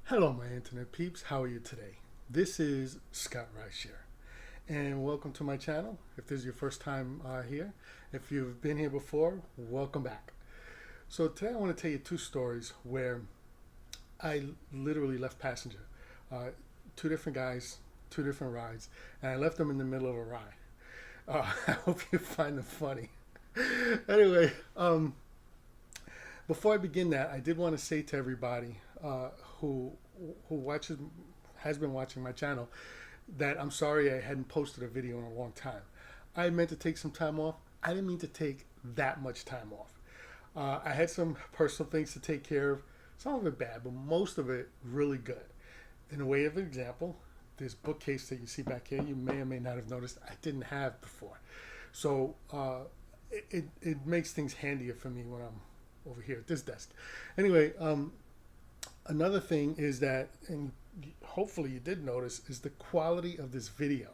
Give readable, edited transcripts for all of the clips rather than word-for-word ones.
Hello, my internet peeps. How are you today? This is Scott Rideshare, and welcome to my channel. If this is your first time here, if you've been here before, welcome back. So today I want to tell you two stories where I literally left passenger. Two different guys, two different rides, and I left them in the middle of a ride. I hope you find them funny. Anyway, before I begin that, I did want to say to everybody who watches has been watching my channel that I'm sorry I hadn't posted a video in a long time. I meant to take some time off. I didn't mean to take that much time off. I had some personal things to take care of. Some of it bad, but most of it really good. In a way of example, this bookcase that you see back here, you may or may not have noticed I didn't have before. So it makes things handier for me when I'm over here at this desk. Anyway, another thing is that, and hopefully you did notice, is the quality of this video.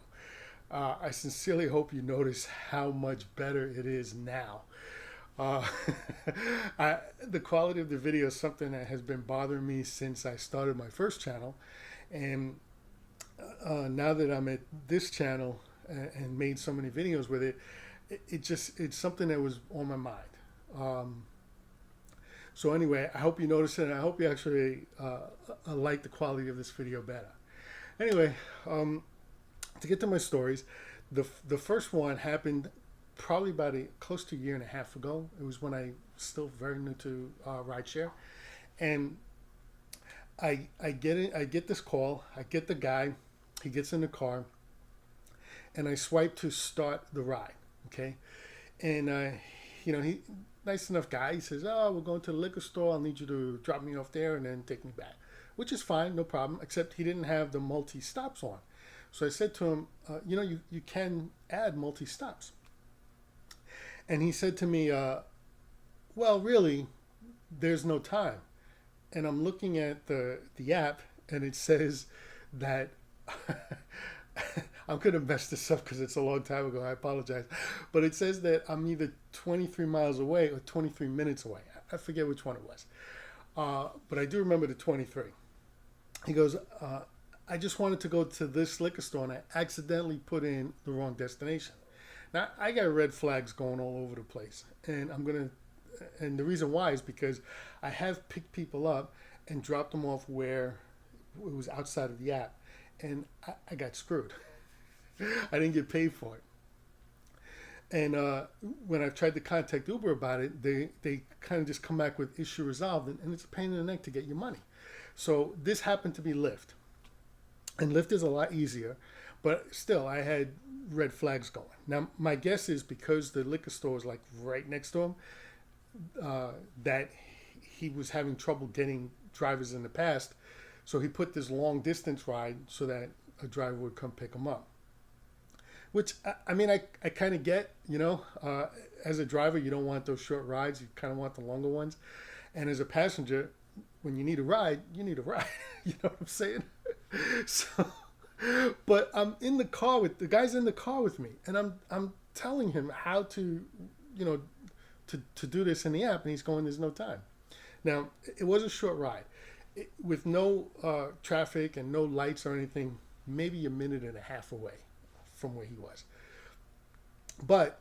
I sincerely hope you notice how much better it is now. The quality of the video is something that has been bothering me since I started my first channel, and now that I'm at this channel and made so many videos with it, it's something that was on my mind. So anyway, I hope you notice it, and I hope you actually like the quality of this video better. Anyway, to get to my stories, the first one happened probably about close to a year and a half ago. It was when I was still very new to rideshare, and I get this call. I get the guy. He gets in the car, and I swipe to start the ride. Okay, and he. Nice enough guy. He says, "Oh, we're going to the liquor store. I'll need you to drop me off there and then take me back," which is fine, no problem. Except he didn't have the multi-stops on, so I said to him, "You can add multi-stops." And he said to me, "Well, really, there's no time." And I'm looking at the app, and it says that I'm going to mess this up because it's a long time ago. I apologize. But it says that I'm either 23 miles away or 23 minutes away. I forget which one it was. But I do remember the 23. He goes, I just wanted to go to this liquor store and I accidentally put in the wrong destination. Now, I got red flags going all over the place. And and the reason why is because I have picked people up and dropped them off where it was outside of the app. And I got screwed. I didn't get paid for it. And when I've tried to contact Uber about it, they kind of just come back with issue resolved, and it's a pain in the neck to get your money. So this happened to be Lyft. And Lyft is a lot easier, but still, I had red flags going. Now, my guess is because the liquor store is like right next to him, that he was having trouble getting drivers in the past. So he put this long distance ride so that a driver would come pick him up. Which, I mean, I kind of get, as a driver, you don't want those short rides. You kind of want the longer ones. And as a passenger, when you need a ride, you need a ride. You know what I'm saying? So, but I'm in the car with, the guy's in the car with me. And I'm telling him how to, to do this in the app. And he's going, there's no time. Now, it was a short ride. With no traffic and no lights or anything, maybe a minute and a half away from where he was. But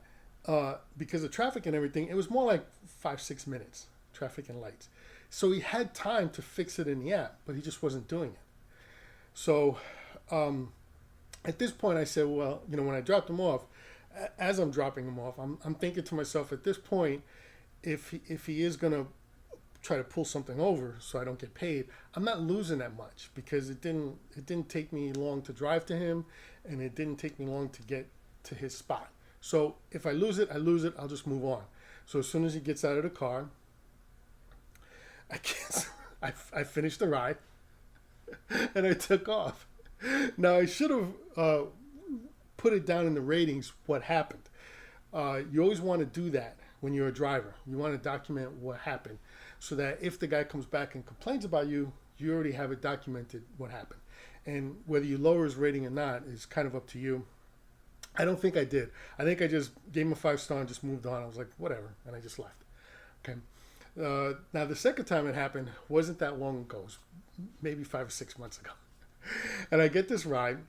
because of traffic and everything, it was more like 5-6 minutes, traffic and lights. So he had time to fix it in the app, but he just wasn't doing it. So at this point, I said, well, when I dropped him off, as I'm dropping him off, I'm thinking to myself, at this point, if he is going to try to pull something over so I don't get paid, I'm not losing that much because it didn't take me long to drive to him, and it didn't take me long to get to his spot. So if I lose it, I lose it. I'll just move on. So as soon as he gets out of the car, I finished the ride and I took off. Now I should have put it down in the ratings what happened. You always want to do that when you're a driver. You want to document what happened, so that if the guy comes back and complains about you, you already have it documented what happened. And whether you lower his rating or not is kind of up to you. I don't think I did. I think I just gave him a 5-star and just moved on. I was like, whatever, and I just left. Okay. Now, the second time it happened wasn't that long ago. It was maybe 5 or 6 months ago. And I get this ride,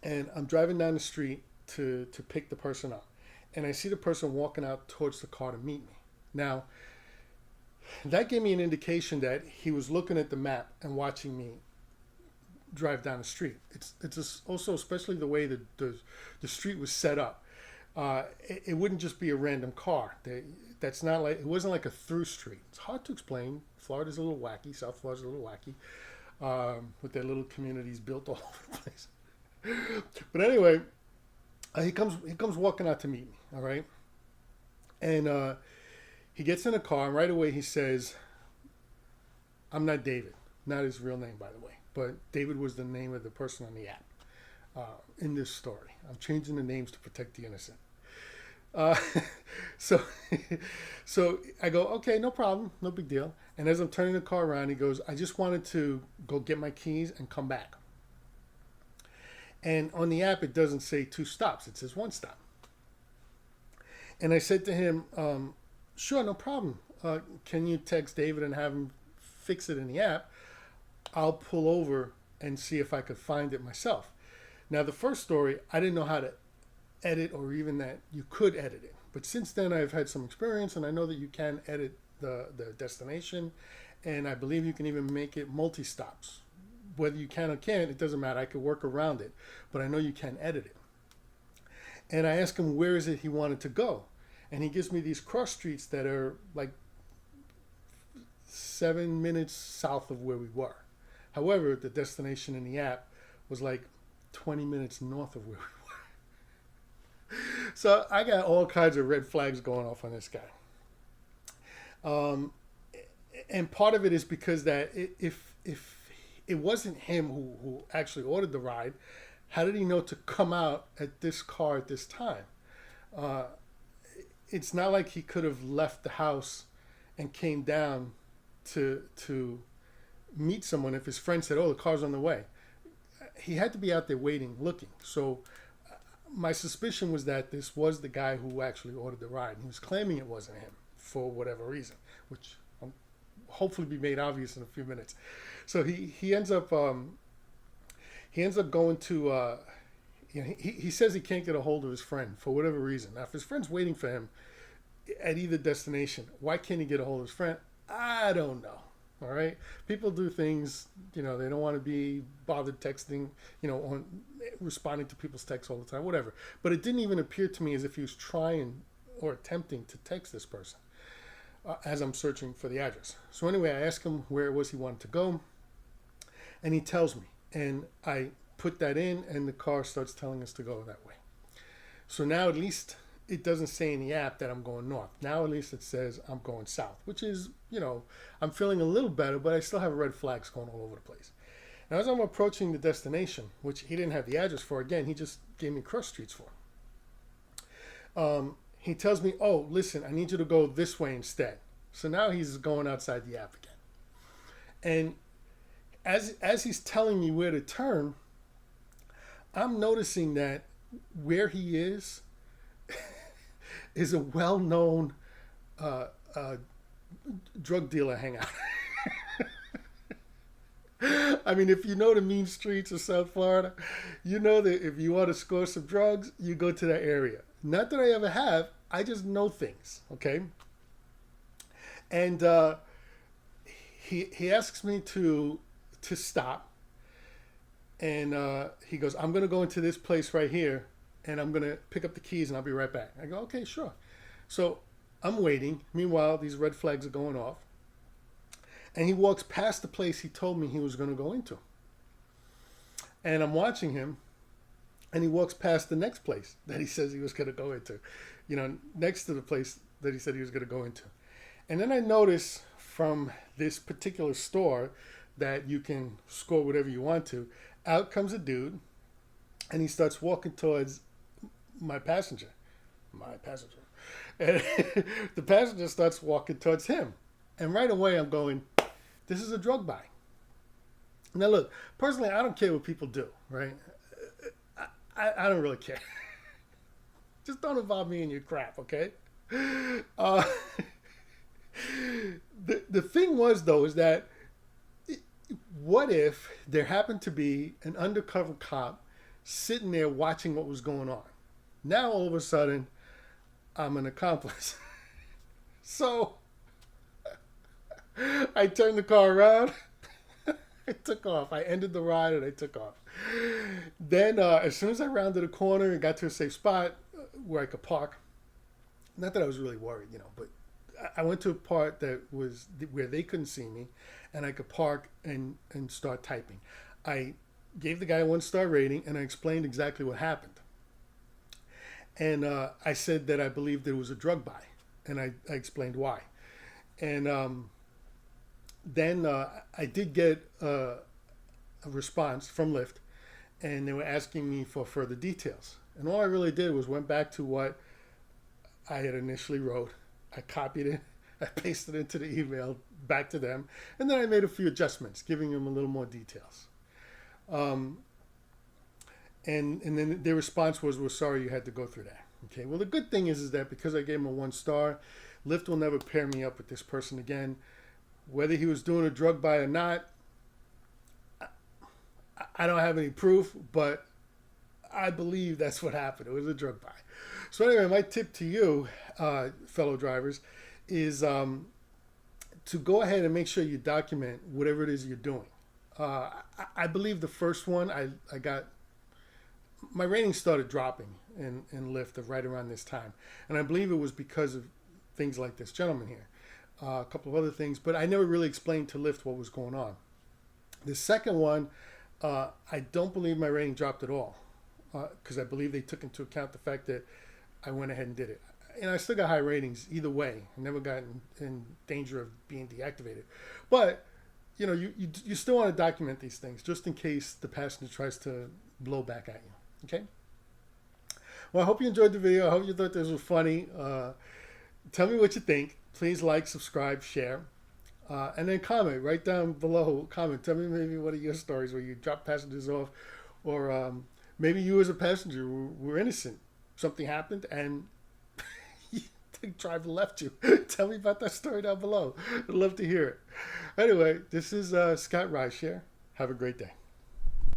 and I'm driving down the street to pick the person up. And I see the person walking out towards the car to meet me. Now, that gave me an indication that he was looking at the map and watching me drive down the street. It's also, especially the way the street was set up. It wouldn't just be a random car. That's not like, it wasn't like a through street. It's hard to explain. Florida's a little wacky. South Florida's a little wacky, with their little communities built all over the place. But anyway, he comes walking out to meet me. All right, and he gets in a car, and right away he says, "I'm not David." Not his real name, by the way, but David was the name of the person on the app in this story. I'm changing the names to protect the innocent. So, so I go, okay, no problem, no big deal. And as I'm turning the car around, he goes, I just wanted to go get my keys and come back. And on the app, it doesn't say 2 stops. It says 1 stop. And I said to him, sure, no problem. Can you text David and have him fix it in the app? I'll pull over and see if I could find it myself. Now, the first story, I didn't know how to edit, or even that you could edit it. But since then, I've had some experience, and I know that you can edit the destination, and I believe you can even make it multi-stops. Whether you can or can't, it doesn't matter. I could work around it, but I know you can edit it. And I asked him where is it he wanted to go, and he gives me these cross streets that are like 7 minutes south of where we were. However, the destination in the app was like 20 minutes north of where we were. So I got all kinds of red flags going off on this guy. And part of it is because that if it wasn't him who actually ordered the ride, how did he know to come out at this car at this time? It's not like he could have left the house and came down to meet someone if his friend said, oh, the car's on the way. He had to be out there waiting, looking. So my suspicion was that this was the guy who actually ordered the ride. He was claiming it wasn't him for whatever reason, which will hopefully be made obvious in a few minutes. So he ends up going to he says he can't get a hold of his friend for whatever reason. Now, if his friend's waiting for him at either destination, why can't he get a hold of his friend? I don't know. All right, people do things, they don't want to be bothered texting, on responding to people's texts all the time, whatever. But it didn't even appear to me as if he was trying or attempting to text this person as I'm searching for the address. So anyway, I asked him where it was he wanted to go, and he tells me, and I put that in, and the car starts telling us to go that way. So now at least it doesn't say in the app that I'm going north. Now at least it says I'm going south, which is, I'm feeling a little better, but I still have red flags going all over the place. Now as I'm approaching the destination, which he didn't have the address for, again, he just gave me cross streets for. He tells me, oh, listen, I need you to go this way instead. So now he's going outside the app again. And as he's telling me where to turn, I'm noticing that where he is a well-known drug dealer hangout. I mean, if you know the mean streets of South Florida, you know that if you want to score some drugs, you go to that area. Not that I ever have, I just know things, okay? And he asks me to stop, and he goes, I'm going to go into this place right here, and I'm going to pick up the keys, and I'll be right back. I go, okay, sure. So I'm waiting. Meanwhile, these red flags are going off. And he walks past the place he told me he was going to go into. And I'm watching him, and he walks past the next place that he says he was going to go into, next to the place that he said he was going to go into. And then I notice from this particular store that you can score whatever you want to. Out comes a dude, and he starts walking towards my passenger. And the passenger starts walking towards him. And right away I'm going, this is a drug buy. Now look, personally, I don't care what people do, right? I don't really care. Just don't involve me in your crap, okay? The thing was, though, is that what if there happened to be an undercover cop sitting there watching what was going on? Now all of a sudden, I'm an accomplice. So I turned the car around. I took off. I ended the ride and I took off. Then, as soon as I rounded a corner and got to a safe spot where I could park, not that I was really worried, but I went to a part that was where they couldn't see me, and I could park and start typing. I gave the guy a 1-star rating, and I explained exactly what happened. And I said that I believed there was a drug buy, and I explained why. And then I did get a response from Lyft, and they were asking me for further details. And all I really did was went back to what I had initially wrote. I copied it, I pasted it into the email back to them, and then I made a few adjustments, giving them a little more details. And then their response was, "We're sorry you had to go through that." Okay. Well, the good thing is that because I gave him a 1-star, Lyft will never pair me up with this person again. Whether he was doing a drug buy or not, I don't have any proof, but I believe that's what happened. It was a drug buy. So anyway, my tip to you, fellow drivers, is to go ahead and make sure you document whatever it is you're doing. I believe the first one, I got, my ratings started dropping in Lyft right around this time. And I believe it was because of things like this gentleman here. A couple of other things, but I never really explained to Lyft what was going on. The second one, I don't believe my rating dropped at all, because I believe they took into account the fact that I went ahead and did it. And I still got high ratings either way. I never got in danger of being deactivated. But, you still want to document these things just in case the passenger tries to blow back at you. Okay? Well, I hope you enjoyed the video. I hope you thought this was funny. Tell me what you think. Please like, subscribe, share, and then comment right down below. Comment. Tell me maybe one of your stories where you drop passengers off, or maybe you as a passenger were innocent. Something happened and the driver left you. Tell me about that story down below. I'd love to hear it. Anyway, this is Scott Rideshare. Have a great day.